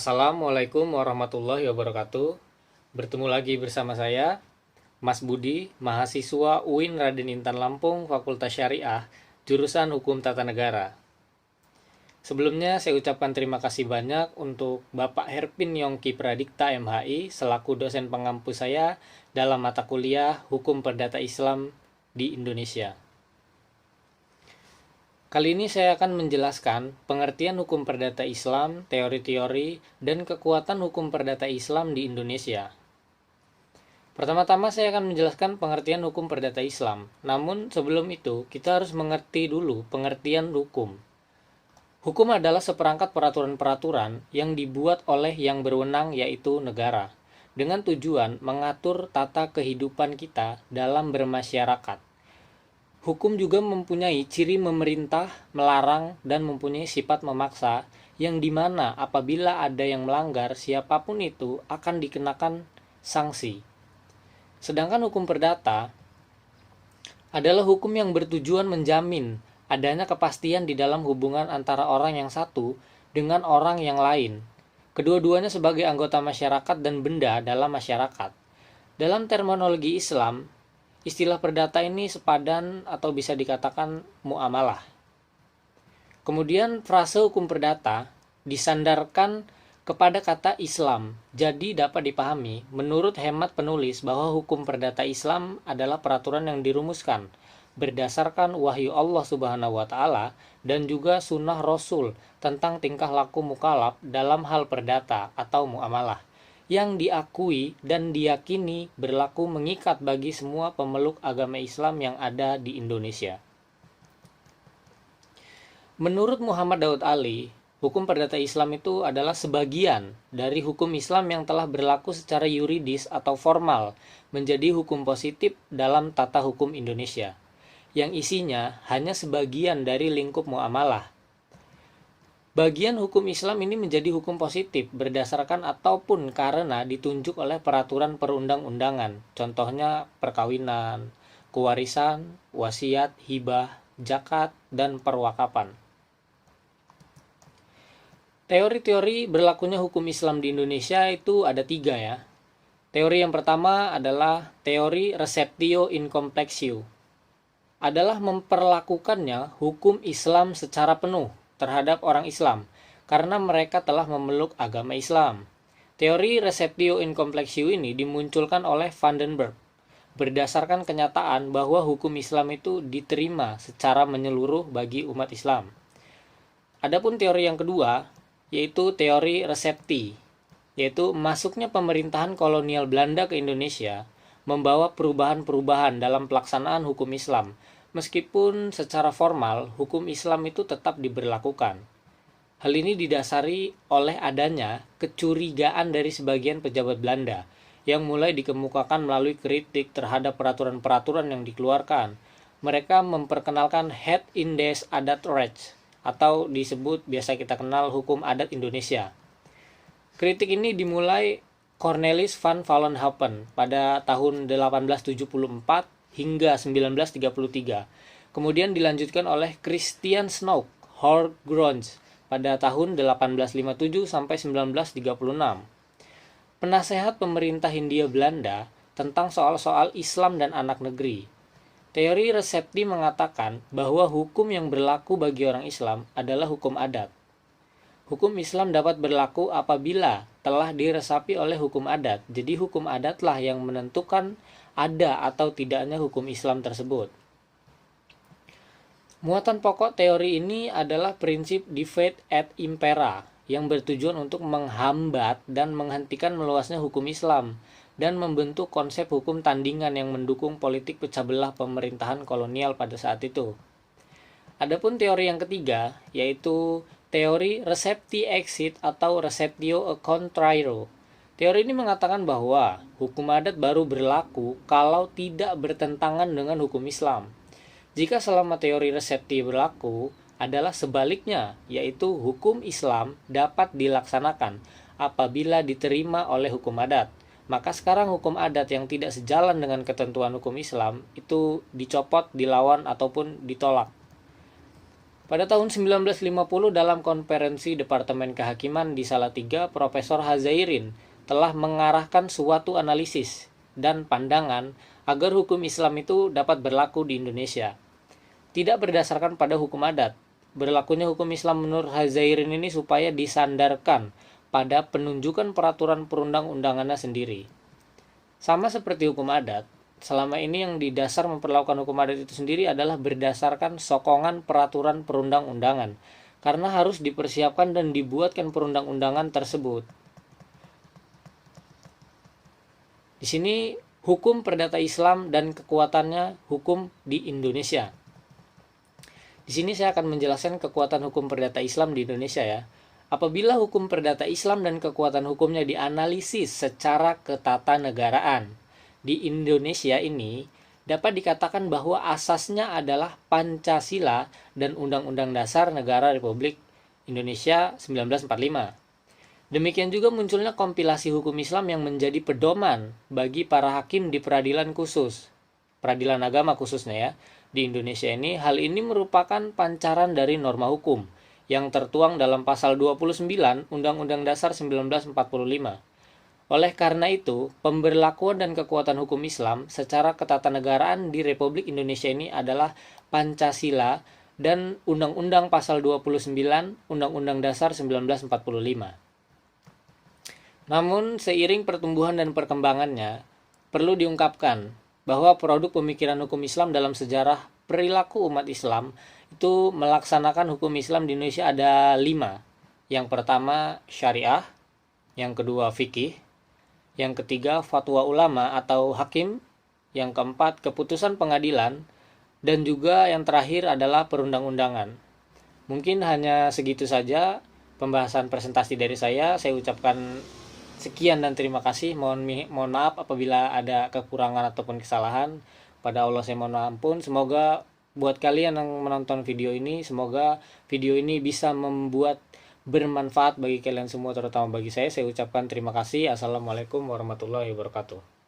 Assalamualaikum warahmatullahi wabarakatuh. Bertemu lagi bersama saya, Mas Budi, mahasiswa UIN Raden Intan Lampung, Fakultas Syariah, jurusan Hukum Tata Negara. Sebelumnya saya ucapkan terima kasih banyak untuk Bapak Herpin Yongki Pradikta MHI selaku dosen pengampu saya dalam mata kuliah Hukum Perdata Islam di Indonesia. Kali ini saya akan menjelaskan pengertian hukum perdata Islam, teori-teori, dan kekuatan hukum perdata Islam di Indonesia. Pertama-tama saya akan menjelaskan pengertian hukum perdata Islam. Namun sebelum itu, kita harus mengerti dulu pengertian hukum. Hukum adalah seperangkat peraturan-peraturan yang dibuat oleh yang berwenang, yaitu negara, dengan tujuan mengatur tata kehidupan kita dalam bermasyarakat. Hukum juga mempunyai ciri memerintah, melarang, dan mempunyai sifat memaksa, yang dimana apabila ada yang melanggar, siapapun itu akan dikenakan sanksi. Sedangkan hukum perdata adalah hukum yang bertujuan menjamin adanya kepastian di dalam hubungan antara orang yang satu dengan orang yang lain. Kedua-duanya sebagai anggota masyarakat dan benda dalam masyarakat. Dalam terminologi Islam, istilah perdata ini sepadan atau bisa dikatakan muamalah. Kemudian frase hukum perdata disandarkan kepada kata Islam. Jadi dapat dipahami menurut hemat penulis bahwa hukum perdata Islam adalah peraturan yang dirumuskan berdasarkan wahyu Allah Subhanahu wa taala dan juga sunnah Rasul tentang tingkah laku mukallaf dalam hal perdata atau muamalah, yang diakui dan diyakini berlaku mengikat bagi semua pemeluk agama Islam yang ada di Indonesia. Menurut Muhammad Daud Ali, hukum perdata Islam itu adalah sebagian dari hukum Islam yang telah berlaku secara yuridis atau formal menjadi hukum positif dalam tata hukum Indonesia, yang isinya hanya sebagian dari lingkup muamalah. Bagian hukum Islam ini menjadi hukum positif berdasarkan ataupun karena ditunjuk oleh peraturan perundang-undangan, contohnya perkawinan, kewarisan, wasiat, hibah, zakat, dan perwakapan. Teori-teori berlakunya hukum Islam di Indonesia itu ada 3 ya. Teori yang pertama adalah teori receptio in complexio, adalah memperlakukannya hukum Islam secara penuh terhadap orang Islam, karena mereka telah memeluk agama Islam. Teori receptio in complexio ini dimunculkan oleh Van den Berg, berdasarkan kenyataan bahwa hukum Islam itu diterima secara menyeluruh bagi umat Islam. Adapun teori yang kedua, yaitu teori resepti, yaitu masuknya pemerintahan kolonial Belanda ke Indonesia, membawa perubahan-perubahan dalam pelaksanaan hukum Islam. Meskipun secara formal, hukum Islam itu tetap diberlakukan. Hal ini didasari oleh adanya kecurigaan dari sebagian pejabat Belanda yang mulai dikemukakan melalui kritik terhadap peraturan-peraturan yang dikeluarkan. Mereka memperkenalkan Het Indes Adat Recht, atau disebut biasa kita kenal hukum adat Indonesia. Kritik ini dimulai Cornelis van Vollenhoven pada tahun 1874 hingga 1933. Kemudian dilanjutkan oleh Christian Snoek Horgronds pada tahun 1857 sampai 1936. Penasehat pemerintah Hindia Belanda tentang soal-soal Islam dan anak negeri. Teori resepti mengatakan bahwa hukum yang berlaku bagi orang Islam adalah hukum adat. Hukum Islam dapat berlaku apabila telah diresapi oleh hukum adat. Jadi hukum adatlah yang menentukan ada atau tidaknya hukum Islam tersebut. Muatan pokok teori ini adalah prinsip divide et impera yang bertujuan untuk menghambat dan menghentikan meluasnya hukum Islam dan membentuk konsep hukum tandingan yang mendukung politik pecah belah pemerintahan kolonial pada saat itu. Adapun teori yang ketiga, yaitu teori recepti exit atau receptio a contrario. Teori ini mengatakan bahwa hukum adat baru berlaku kalau tidak bertentangan dengan hukum Islam. Jika selama teori resepti berlaku adalah sebaliknya, yaitu hukum Islam dapat dilaksanakan apabila diterima oleh hukum adat. Maka sekarang hukum adat yang tidak sejalan dengan ketentuan hukum Islam itu dicopot, dilawan, ataupun ditolak. Pada tahun 1950 dalam konferensi Departemen Kehakiman di Salatiga, Profesor Hazairin telah mengarahkan suatu analisis dan pandangan agar hukum Islam itu dapat berlaku di Indonesia. Tidak berdasarkan pada hukum adat. Berlakunya hukum Islam menurut Hazairin ini supaya disandarkan pada penunjukan peraturan perundang-undangannya sendiri. Sama seperti hukum adat, selama ini yang didasar memperlakukan hukum adat itu sendiri adalah berdasarkan sokongan peraturan perundang-undangan, karena harus dipersiapkan dan dibuatkan perundang-undangan tersebut. Di sini hukum perdata Islam dan kekuatannya hukum di Indonesia. Di sini saya akan menjelaskan kekuatan hukum perdata Islam di Indonesia ya. Apabila hukum perdata Islam dan kekuatan hukumnya dianalisis secara ketatanegaraan, di Indonesia ini dapat dikatakan bahwa asasnya adalah Pancasila dan Undang-Undang Dasar Negara Republik Indonesia 1945. Demikian juga munculnya kompilasi hukum Islam yang menjadi pedoman bagi para hakim di peradilan khusus, peradilan agama khususnya ya, di Indonesia ini. Hal ini merupakan pancaran dari norma hukum yang tertuang dalam pasal 29 Undang-Undang Dasar 1945. Oleh karena itu, pemberlakuan dan kekuatan hukum Islam secara ketatanegaraan di Republik Indonesia ini adalah Pancasila dan Undang-Undang Pasal 29 Undang-Undang Dasar 1945. Namun, seiring pertumbuhan dan perkembangannya, perlu diungkapkan bahwa produk pemikiran hukum Islam dalam sejarah perilaku umat Islam itu melaksanakan hukum Islam di Indonesia ada 5. Yang pertama syariah, yang kedua fikih, yang ketiga fatwa ulama atau hakim, yang keempat keputusan pengadilan, dan juga yang terakhir adalah perundang-undangan. Mungkin hanya segitu saja pembahasan presentasi dari saya. Saya ucapkan sekian dan terima kasih. Mohon maaf apabila ada kekurangan ataupun kesalahan. Pada Allah saya mohon ampun. Semoga buat kalian yang menonton video ini, semoga video ini bisa membuat bermanfaat bagi kalian semua, terutama bagi saya. Saya ucapkan terima kasih. Assalamualaikum warahmatullahi wabarakatuh.